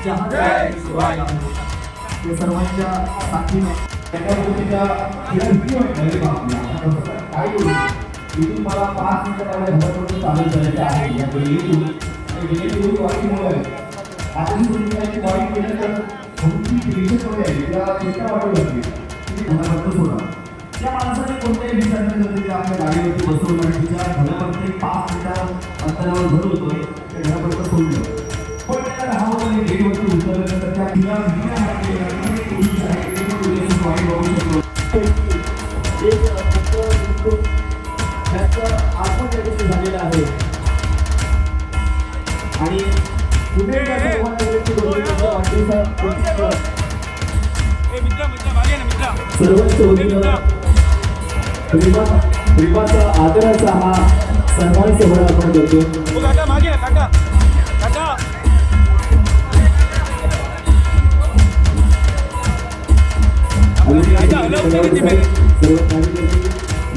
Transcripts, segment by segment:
जय शिवाय या सर्वांच्या साथीने एका गोष्टीचा इथून मला 5 मिनिटामध्ये घरापर्यंत चालू करायचं आहे या इथून आणि गेली वाटीमुळे आता सुरू वाईट केलं तर कोणती डिलिशनमध्ये आहे तिला चिंता वाटू लागली ती घरापर्यंत सोडा त्या माणसाने कोणत्याही विचार न करता तिला आपल्या गाडीवरती बसवून आणि तिच्या घरापर्यंत 5 मिनिटा अंतरावर घर होतं ते घरापर्यंत सोडलं पण त्याला राहावं आणि गेटवरती उतरल्यानंतर त्या तिला झालेला आहे आणि सर्वांचा आदराचा हा सन्मान सोहळा आपण करतो.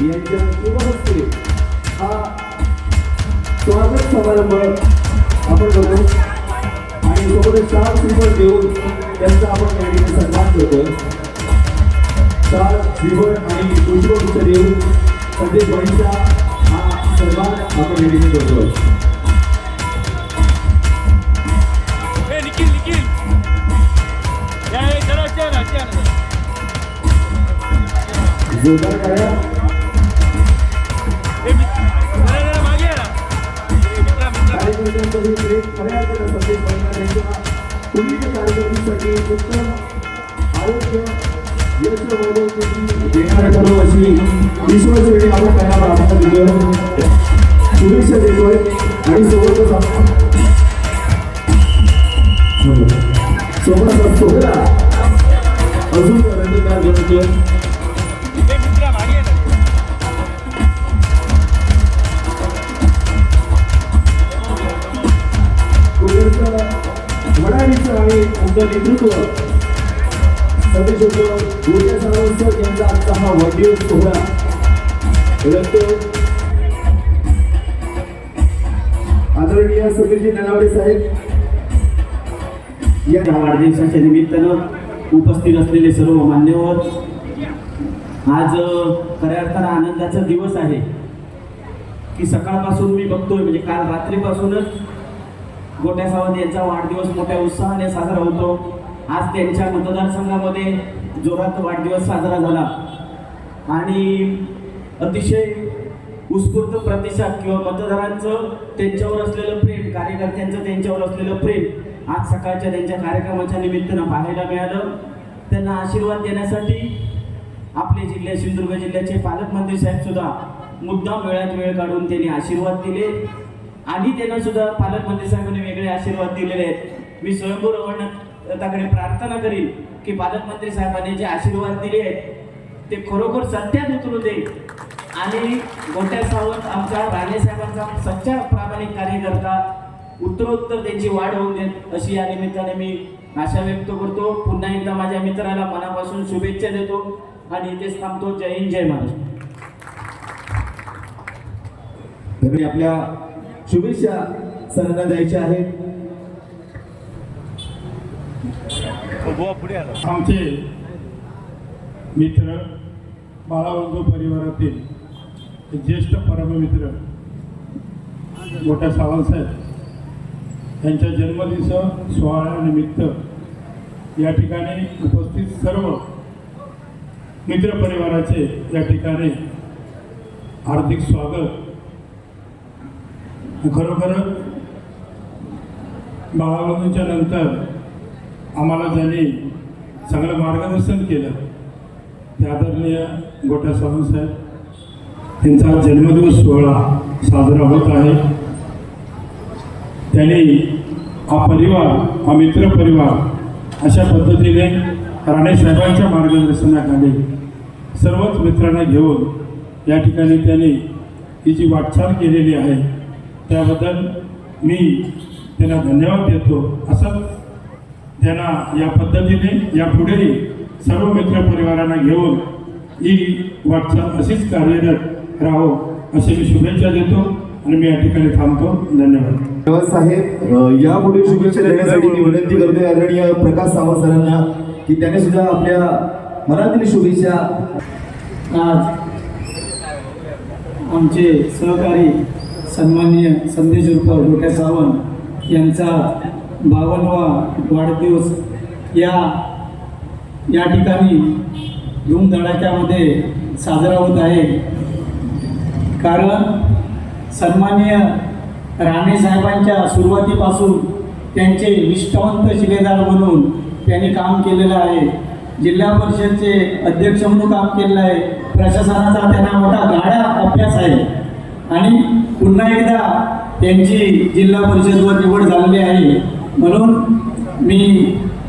यांच्या शुभहस्ते हा स्वागत समारंभ आपण करतो आणि सोबतच 4 श्रीफळ देऊन त्यांचा आपण या ठिकाणी सन्मान करतो. 4 श्रीफळ आणि पुष्पगुच्छ देऊन संदेश भाईंचा हा सन्मान आपण या ठिकाणी करतो. जोरदार करा कार्यक्रमासाठी उत्तम आरोग्य यश देणाऱ्या सर्व अशी विश्वासवेळी आपण त्यांना प्रार्थना दिलं शुभेच्छा देतोय आणि सोबतच सोहळा अजून रंगीतदार बनवतोय. वडाळीचं आणि आमचं नेतृत्व सदस्य गोट्या सावंत यांचा आजचा हा वाढदिवस सोहळा रंगतो. आदरणीय समीरजी ननावडे साहेब या वाढदिवसाच्या निमित्तानं उपस्थित असलेले सर्व मान्यवर, आज खऱ्या अर्थानं आनंदाचा दिवस आहे की सकाळपासून मी बघतोय म्हणजे काल रात्रीपासूनच गोट्या सावंत यांचा वाढदिवस मोठ्या उत्साहाने साजरा होतो. आज त्यांच्या मतदारसंघामध्ये जोरात वाढदिवस साजरा झाला आणि अतिशय उत्स्फूर्त प्रतिसाद किंवा मतदारांचं त्यांच्यावर असलेलं प्रेम, कार्यकर्त्यांचं त्यांच्यावर असलेलं प्रेम आज सकाळच्या त्यांच्या कार्यक्रमाच्या निमित्तानं पाहायला मिळालं. त्यांना आशीर्वाद देण्यासाठी आपले सिंधुदुर्ग जिल्ह्याचे पालकमंत्री साहेब सुद्धा मुद्दाम वेळ काढून त्यांनी आशीर्वाद दिले आणि त्यांना सुद्धा पालकमंत्री साहेबांनी वेगळे आशीर्वाद दिलेले आहेत. मी स्वयंभू रवणाकडे प्रार्थना करीन की पालकमंत्री साहेबांनी जे आशीर्वाद दिले आहेत ते खरोखर सत्यात उतरू दे आणि गोट्या सावंत आमच्या राणे साहेबांचा सच्चा प्रामाणिक कार्यकर्ता उत्तरोत्तर त्यांची वाढ होऊन देत अशी या निमित्ताने मी आशा व्यक्त करतो. पुन्हा एकदा माझ्या मित्राला मनापासून शुभेच्छा देतो आणि इथेच थांबतो. जय हिंद, जय महाराष्ट्र. आपल्या शुभेच्छा सरांना द्यायच्या आहेत. आमचे मित्र बाळावंत परिवारातील ज्येष्ठ परममित्र गोट्या सावंत साहेब यांच्या जन्मदिवस सोहळ्यानिमित्त या ठिकाणी उपस्थित सर्व मित्रपरिवाराचे या ठिकाणी हार्दिक स्वागत. खरोखरच बाळावंतांच्या नंतर आम्हाला ज्यांनी चांगलं मार्गदर्शन केलं ते आदरणीय गोट्या सावंत साहेब त्यांचा जन्मदिवस सोहळा साजरा होत आहे. त्यांनी हा परिवार, हा मित्रपरिवार अशा पद्धतीने राणे साहेबांच्या मार्गदर्शनाखाली सर्वच मित्रांना घेऊन या ठिकाणी त्यांनी ही जी वाटचाल केलेली आहे त्याबद्दल मी त्यांना धन्यवाद देतो. असंच त्यांना या पद्धतीने यापुढेही सर्व मित्रपरिवारांना घेऊन ही वाटचाल अशीच कार्यरत राहो असे मी शुभेच्छा देतो आणि मी या ठिकाणी थांबतो. धन्यवाद. धन्यवाद साहेब. यापुढे शुभेच्छा देण्यासाठी मी विनंती करतोय आदरणीय प्रकाश सावंत सरांना की त्याने सुद्धा आपल्या मनातील शुभेच्छा. आज आमचे सहकारी सन्माननीय संदेश उर्फ गोट्या सावंत यांचा 52वा वाढदिवस या ठिकाणी धूमधडाक्यामध्ये साजरा होत आहे. कारण सन्माननीय राणे साहेबांच्या सुरुवातीपासून त्यांचे निष्ठावंत शिलेदार म्हणून त्यांनी काम केलेलं आहे. जिल्हा परिषदचे अध्यक्ष म्हणून काम केलेलं आहे. प्रशासनाचा त्यांना मोठा गाढा अभ्यास आहे आणि पुन्हा एकदा त्यांची जिल्हा परिषदवर निवड झालेली आहे. म्हणून मी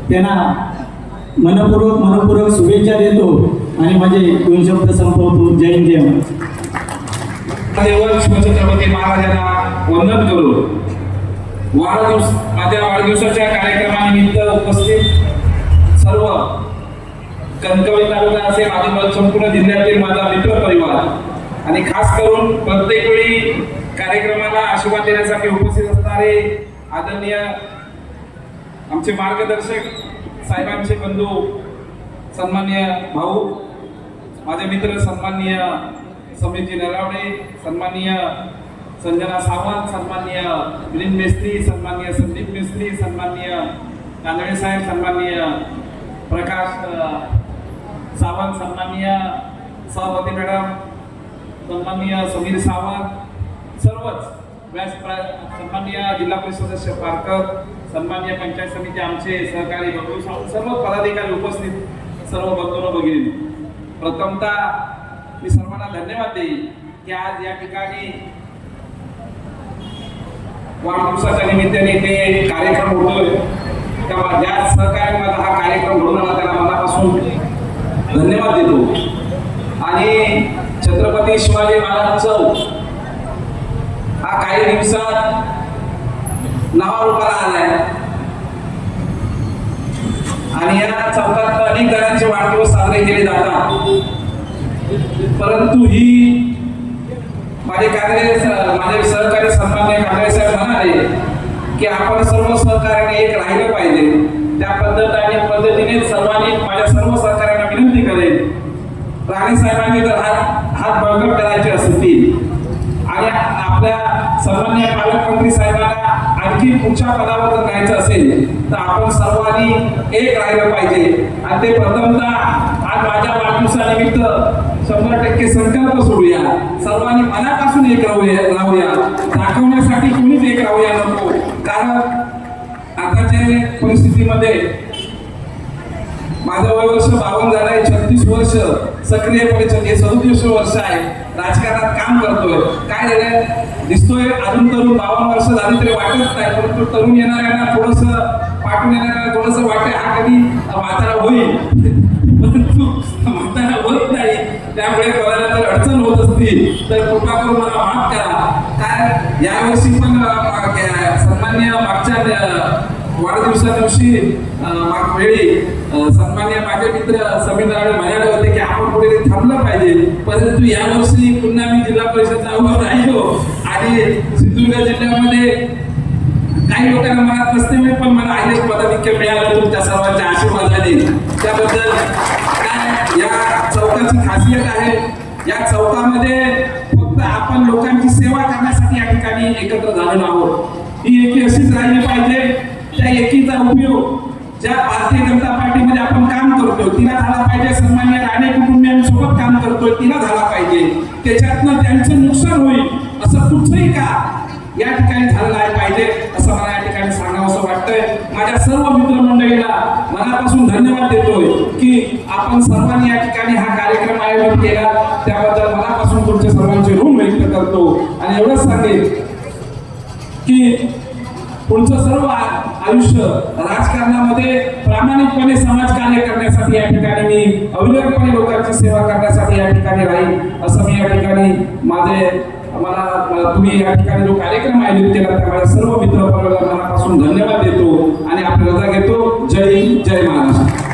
त्यांना मनपूर्वक शुभेच्छा देतो आणि माझे 2 शब्द संपवतो. जय हिंद, जय महाराष्ट्र. देवल शिवछत्रपती महाराजांना वंदन करून माझ्या वाढदिवसाच्या कार्यक्रमानिमित्त उपस्थित सर्व कणकवली तालुका असेल आजूबाजू संपूर्ण जिल्ह्यातील माझा मित्र परिवार आणि खास करून प्रत्येक वेळी कार्यक्रमाला आशीर्वाद देण्यासाठी उपस्थित असणारे आदरणीय आमचे मार्गदर्शक साहेबांचे बंधू सन्माननीय भाऊ, माझे मित्र सन्माननीय समीरजी नरावडे, सन्माननीय संजना सावंत, सन्माननीय मिलिंद मेस्त्री, सन्माननीय संदीप मेस्त्री, सन्माननीय कांदळे साहेब, सन्माननीय प्रकाश सावंत, सन्माननीय सभापती मॅडम, सन्माननीय समीर सावंत, सर्वच सन्माननीय जिल्हा परिषद सदस्य पारकर, सन्माननीय पंचायत समिती आमचे सहकारी बंधू, सर्व पदाधिकारी उपस्थित, सर्व बंधूंनो भगिनी, प्रथमतः मी सर्वांना धन्यवाद देईन की आज या ठिकाणी वाढदिवसाच्या निमित्ताने ते कार्यक्रम होतोय. तेव्हा ज्या सहकार्याने माझा हा कार्यक्रम घडून आला त्याला मनापासून धन्यवाद देतो. आणि छत्रपती शिवाजी महाराज चौक हा काही दिवसात नावारूपाला आलाय आणि या चौकात अनेक जणांचे वाढदिवस साजरे केले जातात. परंतु ही माझे सहकारी सन्माननीय कांदळे साहेब म्हणाले की आपण सर्व सहकार्याने एक राहिलं पाहिजे. त्या पद्धतीने सर्वांनी माझ्या सर्व सहकार्यांना विनंती करेन, राणे साहेबांनी जर हात बळकट करायचे असतील आणि आपल्या सन्माननीय पालकमंत्री साहेबांना आणखी पुढच्या पदावर जर जायचं असेल तर आपण सर्वांनी एक राहिलं पाहिजे. आणि ते प्रथमतः आज माझ्या वाढदिवसानिमित्त 100% संकल्प सोडूया, सर्वांनी मनापासून एक राहूया, दाखवण्यासाठी कोणीच एक राहूया नको. कारण आताच्या परिस्थितीमध्ये माझं वय वर्ष 52 झालंय, 36 वर्ष सक्रियपणे 37 वर्ष आहे राजकारणात काम करतोय. काय झालंय दिसतोय अजून तरुण 52 वर्ष झाली तरी वाटत नाही, परंतु तरुण येणाऱ्यांना थोडस पाठवून येणाऱ्यांना थोडस वाटतंय हा कधी म्हातारा होईल, परंतु म्हातारा होत नाही. त्यामुळे कोणाला जर अडचण होत असतील तर कृपा करून मला माफ करा. काय यावर्षी पण सन्माननीय मागच्या वाढदिवसा दिवशी वेळी सन्माननीय माझे मित्र समीर नरावडे म्हणाले होते की आपण कुठे थांबलं पाहिजे. परंतु यावर्षी पुन्हा मी जिल्हा परिषदचा उभा राहिलो आणि सिंधुदुर्ग जिल्ह्यामध्ये काही लोकांना मनात नसते पण मला आयएस पदाधिकारी मिळालं तुमच्या सर्वांच्या आशीर्वादाने. त्याबद्दल काय या चौकाची खासियत आहे, या चौकामध्ये फक्त आपण लोकांची सेवा करण्यासाठी या ठिकाणी एकत्र झालेलो आहोत. ही एकी अशीच राहिली पाहिजे. त्या एकीचा उपयोग ज्या भारतीय जनता पार्टीमध्ये आपण काम करतोय तिला झाला पाहिजे, सन्माननीय राणे कुटुंबियांसोबत काम करतोय तिला झाला पाहिजे. त्याच्यातनं त्यांचं नुकसान होईल असं कुठचंही का या ठिकाणी झालं नाही पाहिजे असं मला या ठिकाणी सांगावंसं वाटतंय. माझ्या सर्व मित्रमंडळीला मनापासून धन्यवाद देतोय की आपण सर्वांनी या ठिकाणी हा कार्यक्रम आयोजित केला, त्याबद्दल मनापासून तुमच्या सर्वांचे ऋण व्यक्त करतो. आणि एवढंच सांगेन की पुढचं सर्व आयुष्य राजकारणामध्ये प्रामाणिकपणे समाजकार्य करण्यासाठी या ठिकाणी मी अविरतपणे लोकांची सेवा करण्यासाठी या ठिकाणी राहील असं मी या ठिकाणी मला तुम्ही या ठिकाणी जो कार्यक्रम आयोजित केला त्या माझ्या सर्व मित्र परिवाराला मनापासून धन्यवाद देतो आणि आपली रजा घेतो. जय हिंद, जय महाराष्ट्र.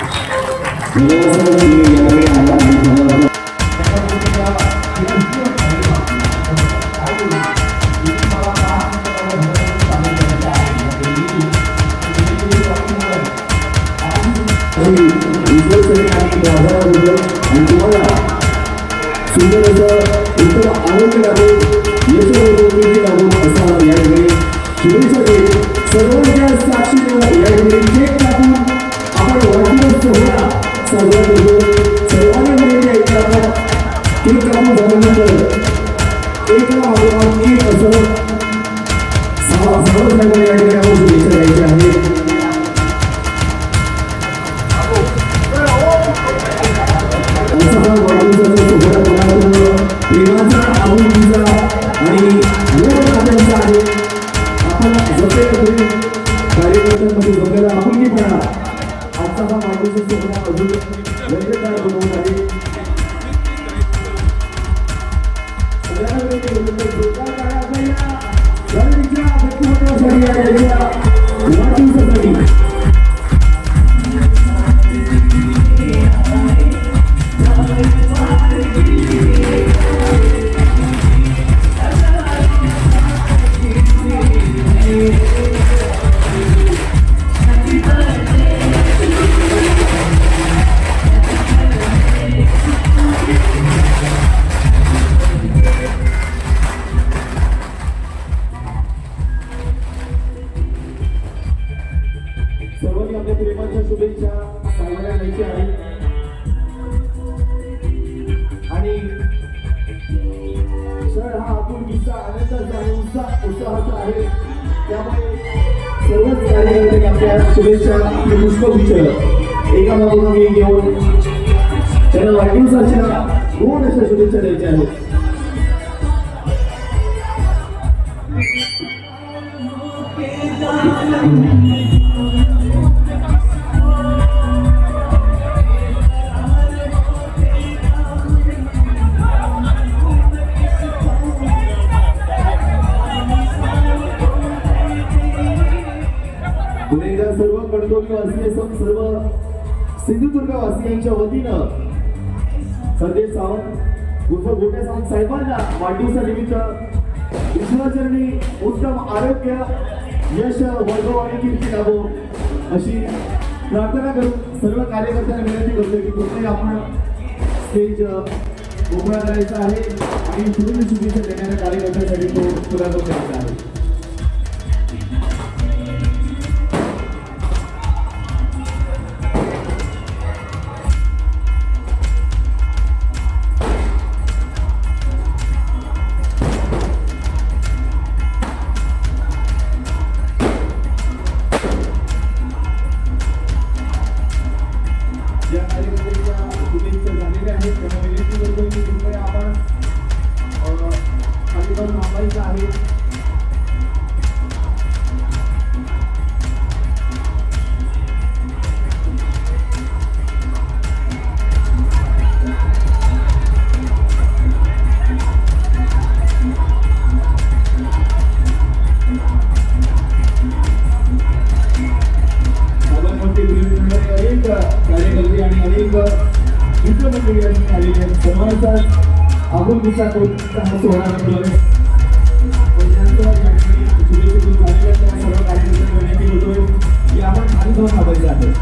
शुभेच्छा आणि प्रार्थना करतो आणि तुम्हाला सुंदर असं उत्तम आरोग्य लाभो यशोरोगी लाभो असा या ठिकाणी शुभेच्छा देत सर्वांच्या साक्षीने या ठिकाणी केक कापून आपण वाढदिवस सोहळा साजरा करतो. सर्वांना मिळेल ऐकला आपण केक कापून झाल्यानंतर एका मागोमाग एक असं सर्व साहेबांना या ठिकाणी आपण शुभेच्छा द्यायच्या आहेत. प्रेमाचा आपुलकीचा आणि नात्यांचा आहे. आपण जपले कार्यकर्त्यांमध्ये जपलेला आपुलकीपणा आजचा हा वाढदिवस सोहळा अजून वैद्यकार बनवत आहे. सगळ्यांना जोरदार टाळ्या आपल्या रणनीतीच्या व्यक्तिमत्वासाठी आणि त्याच्या वाढदिवसासाठी. सर्वांनी आपल्या प्रेमाच्या शुभेच्छा साहेबांना द्यायच्या आहेत आणि क्षण हा आपुलकीचा आनंदाचा आणि उत्साहाचा आहे. त्यामुळे सर्वच कार्यकर्त्यांनी आपल्या शुभेच्छा आपले पुष्पगुच्छ एका मागोमाग एक घेऊन त्यांना वाढदिवसाच्या गोड अशा शुभेच्छा द्यायच्या आहेत. पुणेकर सर्व कणकवलीवासीय सर्व सिंधुदुर्गवासियांच्या वतीनं संदेश सावंत उर्फ गोट्या सावंत साहेबांना वाढदिवसानिमित्त ईश्वरचरणी उत्तम आरोग्य यश वैभव आणि कीर्ती लाभो अशी प्रार्थना करून सर्व कार्यकर्त्यांना विनंती करतोय की कुठेही आपण स्टेज मोकळा करायचा आहे आणि शुभेच्छा देणाऱ्या कार्यकर्त्यांसाठी तो पुरावा करायचा आहे. ज्या कार्यकर्त्यांच्या शुभेच्छा झालेल्या आहेत त्यांना विनंती करतो की कृपया आपण खाली जाऊन थांबायचं आहे. अनेक कार्यकर्ते आणि अनेक मित्रमंडळी आलेली आहेत. सर्वांचाच आपुलकीचा हा सोहळा करतोय. शुभेच्छा झालेल्या सर्व कार्यकर्त्यांना विनंती करतोय की आपण खाली जाऊन थांबायचं आहे.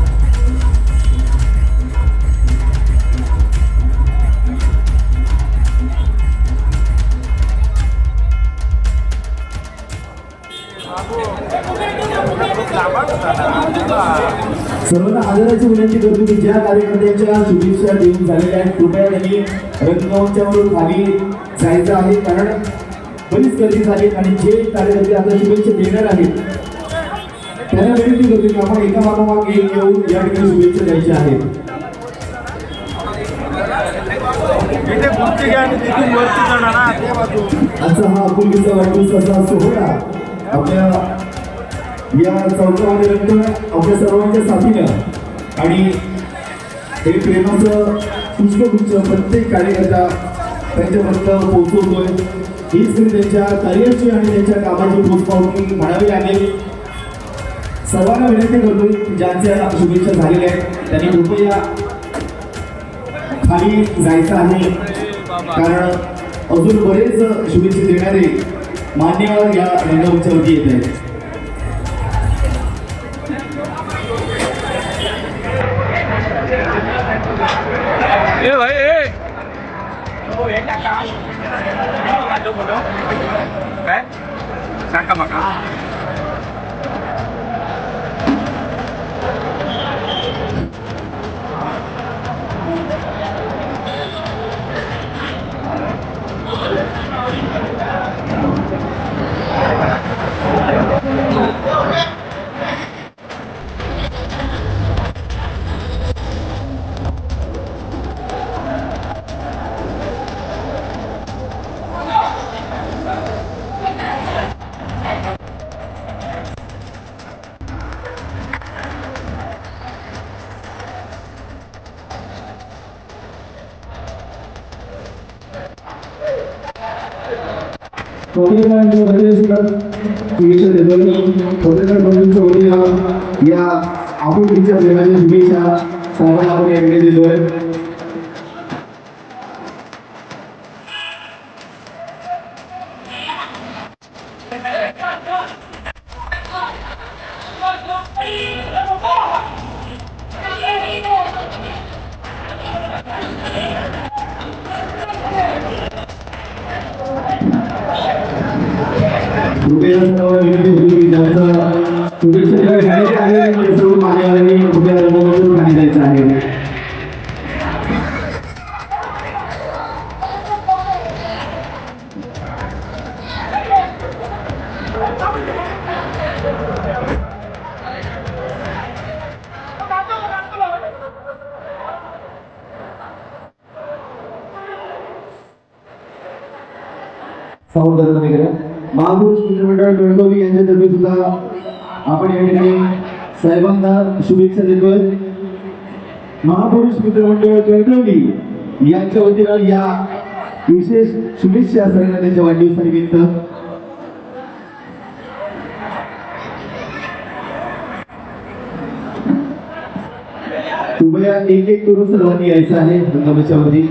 सर्वांना आदराची विनंती करतो की ज्या कार्यकर्त्यांच्या शुभेच्छा देऊन झालेल्या आहेत कृपया त्यांनी रंगमंचावरून खाली जायचं आहे. कारण बरीच गर्दी झाली आणि जे कार्यकर्ते आता शुभेच्छा देणार आहेत त्यांना विनंती करतो की आपण एका मागोमाग एक घेऊन या ठिकाणी शुभेच्छा द्यायच्या आहेत. आजचा हा आपुलकीचा वाढदिवसाचा सोहळा आपल्या या चौकामध्ये रंगतोय आपल्या सर्वांच्या साथीनं आणि हे प्रेमाचं पुष्पगुच्छ प्रत्येक कार्यकर्ता त्यांच्यापर्यंत पोहोचवतोय. हीच तरी त्यांच्या कार्याची आणि त्यांच्या कामाची पोचपावती म्हणावी लागेल. सर्वांना विनंती करतोय की ज्यांच्या शुभेच्छा झालेल्या आहेत त्यांनी कृपया खाली जायचं आहे. कारण अजून बरेच शुभेच्छा देणारे मान्यवर या रंगमंचावरती येत आहेत. काय सांगा मग या आपुलकीच्या प्रेमाच्या शुभेच्छा सर्वांना आपण याकडे दिलोय. कृपया सर्व विनंती होती की ज्यांचं शुभेच्छा द्यायचे आहे ते सर्व मान्यवरांनी कृपया रंगमंचावर खाली जायचं आहे. महापुरुष मित्रमंडळ बेळगावी यांच्यातर्फे सुद्धा आपण या ठिकाणी साहेबांना शुभेच्छा देतोय. महापुरुष मित्रमंडळ बेळगावी यांच्या वतीनं या विशेष शुभेच्छा सगळ्यांना त्यांच्या वाढदिवसानिमित्त. कृपया एक एक करून सर्वांनी यायचं आहे रंगमंचावरती.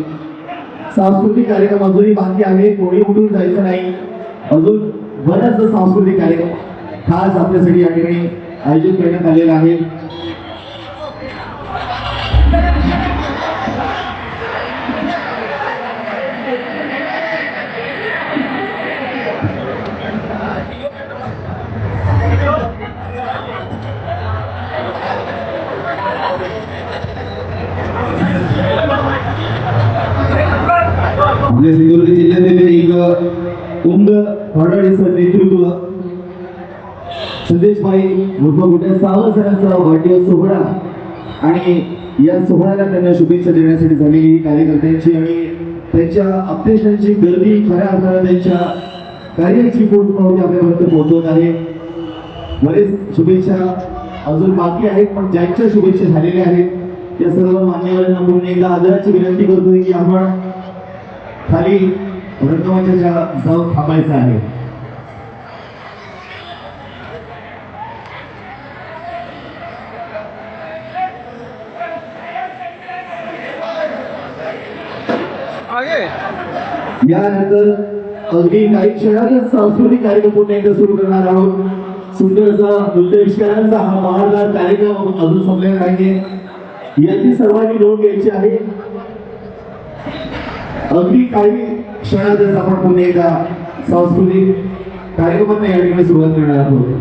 सांस्कृतिक कार्यक्रम अजूनही बाकी आहे, कोणी उठून जायचं नाही. अजून बराच सांस्कृतिक कार्यक्रम खास आपल्यासाठी या ठिकाणी आयोजित करण्यात आलेला आहे. आपल्या सिंधुदुर्ग जिल्ह्यातील एक उमद फडाडीचं नेतृत्व संदेशभाई उर्फ मोठ्या सावंत सरांचा वाढदिवस सोहळा आणि या सोहळ्याला त्यांना शुभेच्छा देण्यासाठी झालेली ही कार्यकर्त्यांची आणि त्यांच्या अपडेशनची गर्दी खऱ्या अर्थाने त्यांच्या कार्याची पोचपावती आपल्यापर्यंत पोहोचवत आहे. बरेच शुभेच्छा अजून बाकी आहेत, पण ज्यांच्या शुभेच्छा झालेल्या आहेत त्या सर्व मान्यवरांना म्हणून एकदा आदराची विनंती करतोय की आपण खाली रंगमंचाच्या जाऊन थांबायचं आहे. यानंतर अगदी काही क्षणातच सांस्कृतिक कार्यक्रम पुन्हा एकदा सुरू करणार आहोत. सुंदरचा नृत्याविष्कारांचा हा महारदार कार्यक्रम अजून संपलेला नाहीये, याची सर्वांनी नोंद घ्यायची आहे. अगदी काही क्षणातच आपण पुन्हा एकदा सांस्कृतिक कार्यक्रमांना या ठिकाणी सुरुवात करणार आहोत.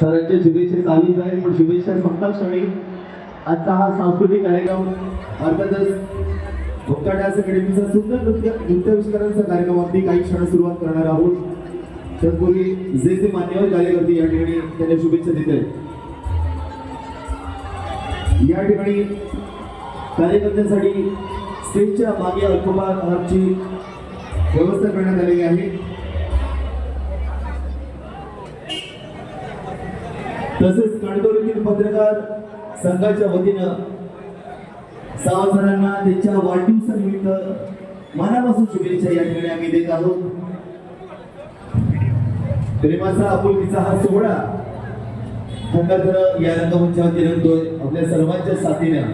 सरांच्या शुभेच्छा चालूच आहे, पण शुभेच्छा संपता क्षणी आजचा हा सांस्कृतिक कार्यक्रम अर्थातच भोक्ता डान्स अकॅडमीचा सुंदर नृत्याविष्कारांचा कार्यक्रम अगदी काही क्षण सुरुवात करणार आहोत. तत्पूर्वी जे मान्यवर कार्यकर्ते या ठिकाणी त्यांना शुभेच्छा देत आहेत. या ठिकाणी कार्यकर्त्यांसाठी स्टेजच्या मागे अल्पहाराची व्यवस्था करण्यात आलेली आहे. तसेच कणकवलीतील पत्रकार संघाच्या वतीनं सावंत सरांना त्यांच्या वाढदिवसानिमित्त मनापासून शुभेच्छा या ठिकाणी आम्ही देत आहोत. प्रेमाचा आपुलकीचा हा सोहळा खंडातर या रंगमंचावरती रंगतोय. आपल्या सर्वांच्या साथीनं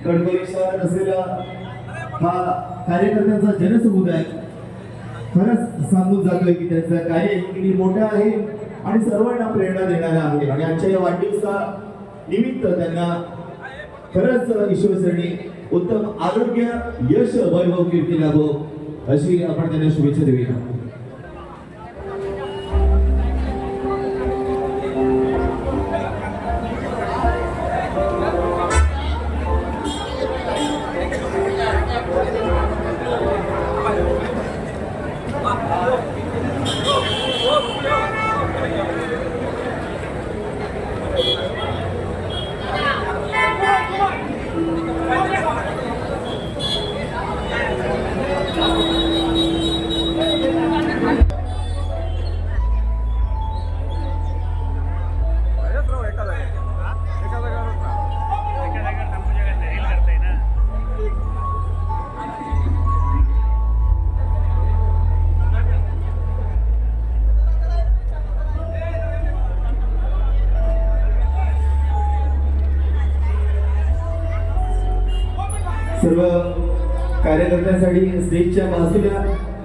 कणकवली शहरात असलेला हा कार्यकर्त्यांचा जनसमुदाय खरंच सांगून जातोय की त्यांचं कार्य किती मोठं आहे आणि सर्वांना प्रेरणा देणारं आहे. आणि आजच्या या वाढदिवसा निमित्त त्यांना खरंच ईश्वरचरणी उत्तम आरोग्य, यश, वैभव, कीर्ती लाभो अशी आपण त्यांना शुभेच्छा देऊया. सर्व कार्यकर्त्यांसाठी स्टेजच्या बाजूला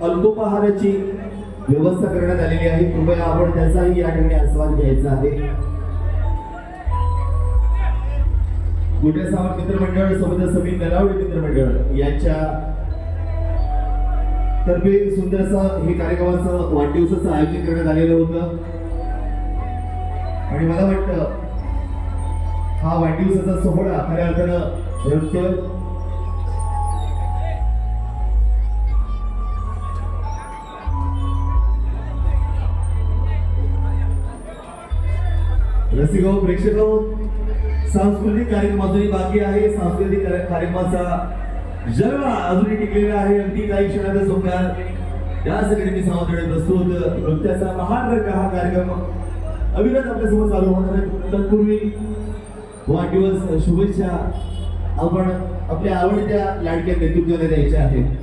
अल्पोपहाराची व्यवस्था करण्यात आलेली आहे. कृपया आपण त्याचाही या ठिकाणी आस्वाद घ्यायचा आहे. मोठ्या सावंत मित्रमंडळ सोबत समीर नलावडे मित्रमंडळ यांच्या तर्फे सुंदरसं हे कार्यक्रमाचं वाढदिवसाचं आयोजन करण्यात आलेलं होतं. आणि मला वाटतं हा वाढदिवसाचा सोहळा खऱ्या अर्थानं रंगतोय. रसिको, प्रेक्षको, सांस्कृतिक कार्यक्रम अजूनही बाकी आहे. सांस्कृतिक कार्यक्रमाचा जलवा अजूनही टिकलेला आहे. अगदी काही क्षणातच होणार. त्यासाठी मी सावंतवाडी प्रस्तुत नृत्याचा महान रंग हा कार्यक्रम अविरत आपल्यासमोर चालू होणार आहे. तत्पूर्वी वाढदिवस शुभेच्छा आपण आपल्या आवडत्या लाडक्या नेतृत्वाला द्यायच्या आहेत.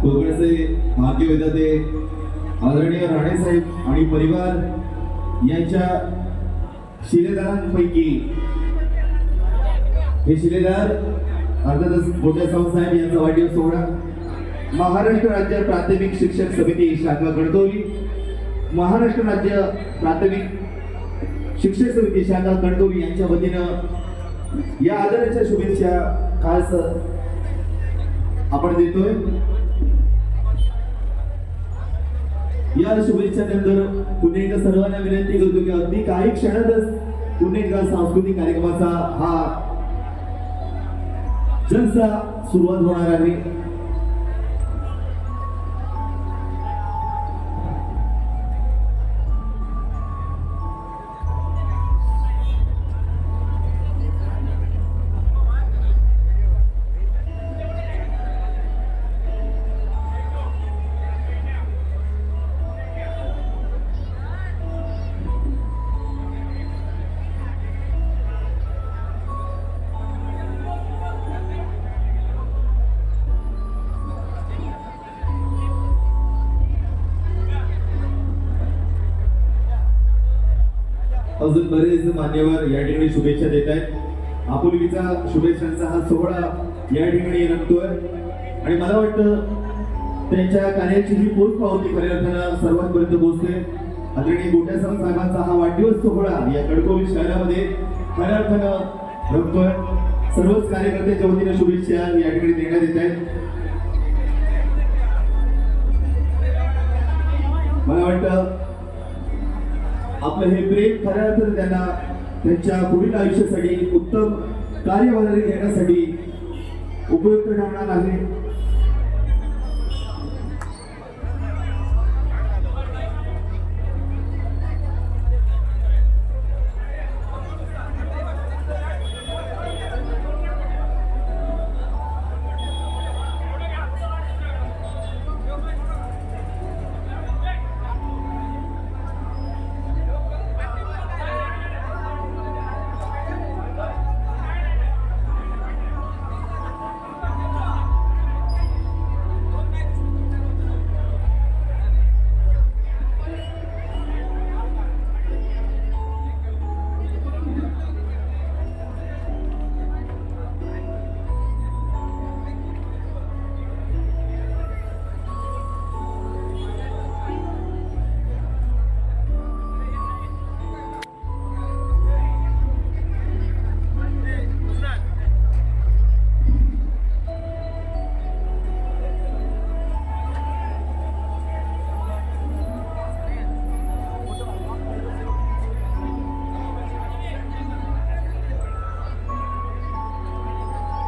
कोकणचे भाग्यविधाते आदरणीय राणेसाहेब आणि परिवार यांच्या शिलेदारांपैकी हे शिलेदार अर्थातच मोठ्या सावंत साहेब यांचा वाढदिवस सोहळा महाराष्ट्र राज्य प्राथमिक शिक्षक समिती शाखा कणकवली, महाराष्ट्र राज्य प्राथमिक शिक्षक समिती शाखा कणकवली यांच्या वतीनं या आदराच्या शुभेच्छा खास आपण देतोय. या शुभेच्छानंतर पुन्हा एकदा सर्वांना विनंती करतो की अगदी काही क्षणातच पुन्हा एकदा सांस्कृतिक कार्यक्रमाचा हा जलसा सुरुवात होणार आहे. अजून बरेच मान्यवर या ठिकाणी शुभेच्छा देत आहेत आपुलकीचा शुभेच्छांचा हा सोहळा या ठिकाणी रंगतोय आणि मला वाटतं त्यांच्या कार्याची ही पोच पावती खऱ्या अर्थानं सर्वांपर्यंत पोहोचते. आदरणीय गोट्यासाहेब साहेबांचा हा वाढदिवस सोहळा या कणकवली शहरामध्ये खऱ्या अर्थानं रंगतोय. सर्वच कार्यकर्त्यांच्या वतीने शुभेच्छा या ठिकाणी देण्यात येत आहेत. मला वाटतं आपलं हे प्रेम खऱ्या अर्थानं त्यांना त्यांच्या पुढील आयुष्यासाठी उत्तम कार्यवाही घेण्यासाठी उपयुक्त ठरणार आहे.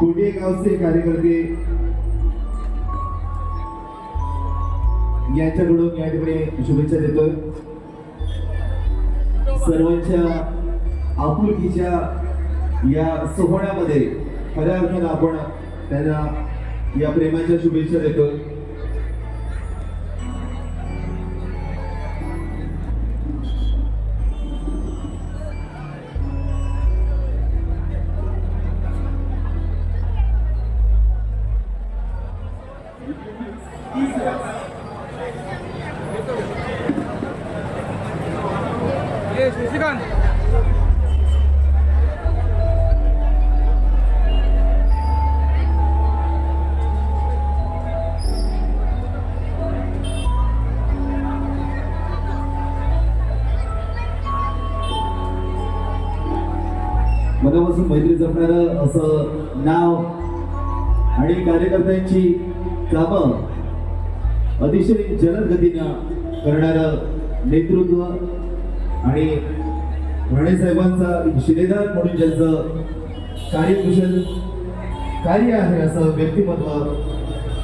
कोंढे गावचे कार्यकर्ते यांच्याकडून या ठिकाणी शुभेच्छा देतोय. सर्वांच्या आपुलकीच्या या सोहळ्यामध्ये खऱ्या अर्थानं आपण त्यांना या प्रेमाच्या शुभेच्छा देतोय. मनापासून मैत्री जपणारं असं नाव आणि कार्यकर्त्यांची कामं अतिशय जलद गतीनं करणारं नेतृत्व आणि राणे साहेबांचा शिलेदार म्हणून ज्यांचं कार्यकुशल कार्य आहे असं व्यक्तिमत्व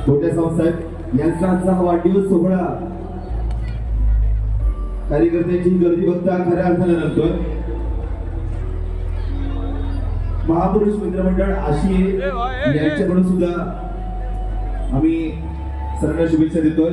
गोट्यासाहेब साहेब यांचा आजचा हा वाढदिवस सोहळा कार्यकर्त्यांची गर्दी बघता खऱ्या अर्थानं रंगतोय. महापुरुष मित्रमंडळ आशिये यांच्याकडून सुद्धा आम्ही सर्वांना शुभेच्छा देतोय.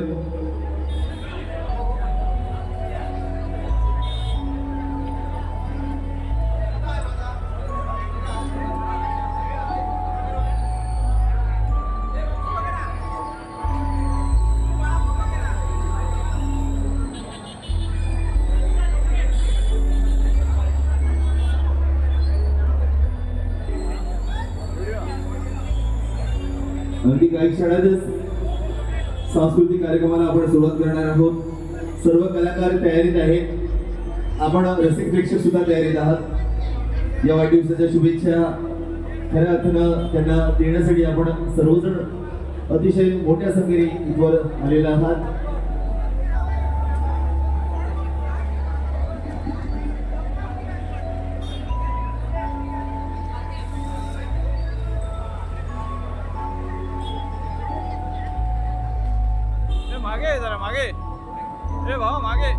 अगदी काही क्षणातच सांस्कृतिक कार्यक्रमाला आपण सुरुवात करणार आहोत. सर्व कलाकार तयारीत आहेत. आपण रसिक प्रेक्षक सुद्धा तयारीत आहात. या वाढदिवसाच्या शुभेच्छा खऱ्या अर्थानं त्यांना देण्यासाठी आपण सर्वजण अतिशय मोठ्या संख्येने इथवर आलेला आहात. मागे जरा मागे ए भाऊ मागे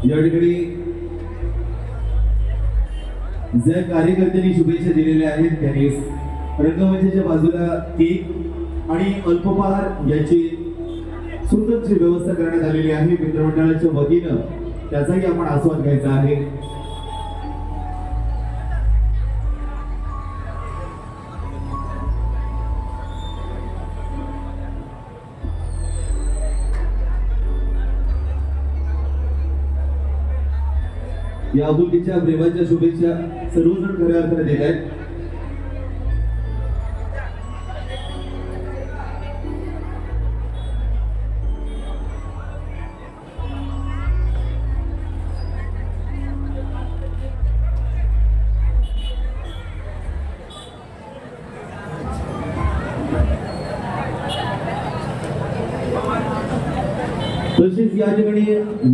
या ठिकाणी ज्या कार्यकर्त्यांनी शुभेच्छा दिलेल्या आहेत त्यांनी रंगमंचाच्या बाजूला केक आणि अल्पोपहार याची सुंदरची व्यवस्था करण्यात आलेली आहे मित्रमंडळाच्या वतीनं, त्याचाही आपण आस्वाद घ्यायचा आहे. या आपुलकीच्या प्रेमाच्या शुभेच्छा सर्वजण खऱ्या अर्थाने देत आहेत. तसेच या ठिकाणी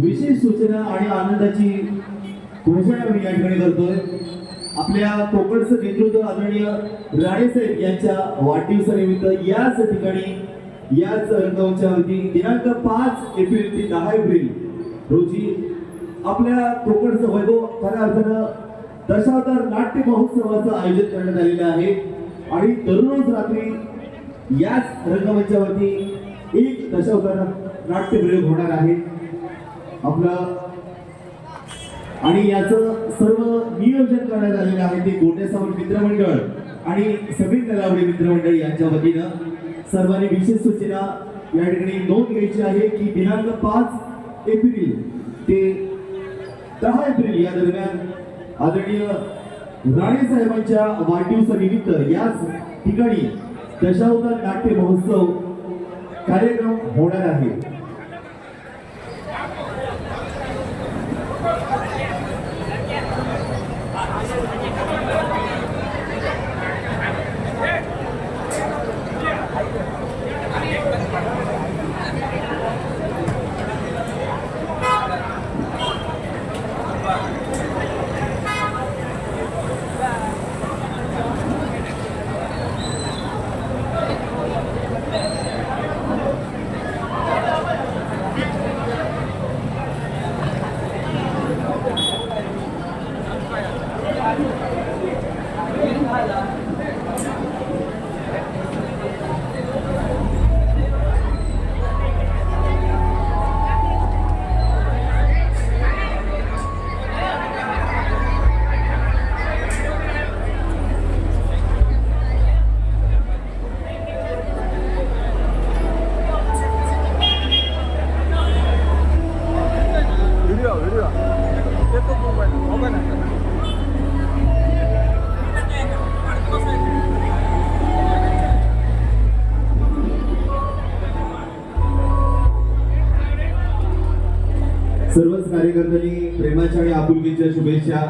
विशेष सूचना आणि आनंदाची घोषणा मी या ठिकाणी करतोय. आपल्या कोकणचं नेतृत्व आदरणीय राणेसाहेब यांच्या वाढदिवसानिमित्त याच ठिकाणी याच रंगमंचावरती दिनांक 5 एप्रिल ते 10 एप्रिल रोजी आपल्या कोकणचं वैभव खऱ्या अर्थानं दशावतार नाट्य महोत्सवाचं आयोजन करण्यात आलेलं आहे. आणि दररोज रात्री याच रंगमंचावरती एक दशावतार नाट्य प्रयोग होणार आहे आपलं. आणि याचं सर्व नियोजन करण्यात आलेलं आहे ते गोट्यासावंत मित्रमंडळ आणि समीर नलावडे मित्रमंडळ यांच्या वतीनं. सर्वांनी विशेष सूचना या ठिकाणी नोंद घ्यायची आहे की दिनांक 5 एप्रिल ते 10 एप्रिल या दरम्यान आदरणीय राणे साहेबांच्या वाढदिवसानिमित्त याच ठिकाणी दशावतार नाट्य महोत्सव कार्यक्रम होणार आहे. सर्वच कार्यकर्त्यांनी प्रेमाच्या आणि आपुलकीच्या शुभेच्छा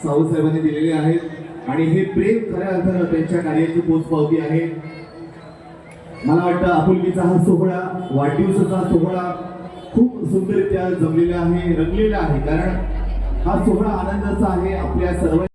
सावंत साहेबांनी दिलेल्या आहेत आणि हे प्रेम खऱ्या अर्थानं त्यांच्या कार्याची पोचपावती आहे. मला वाटतं आपुलकीचा हा सोहळा, वाढदिवसाचा सोहळा खूप सुंदररित्या जमलेला आहे, रंगलेला आहे. कारण हा सोहळा आनंदाचा आहे आपल्या सर्व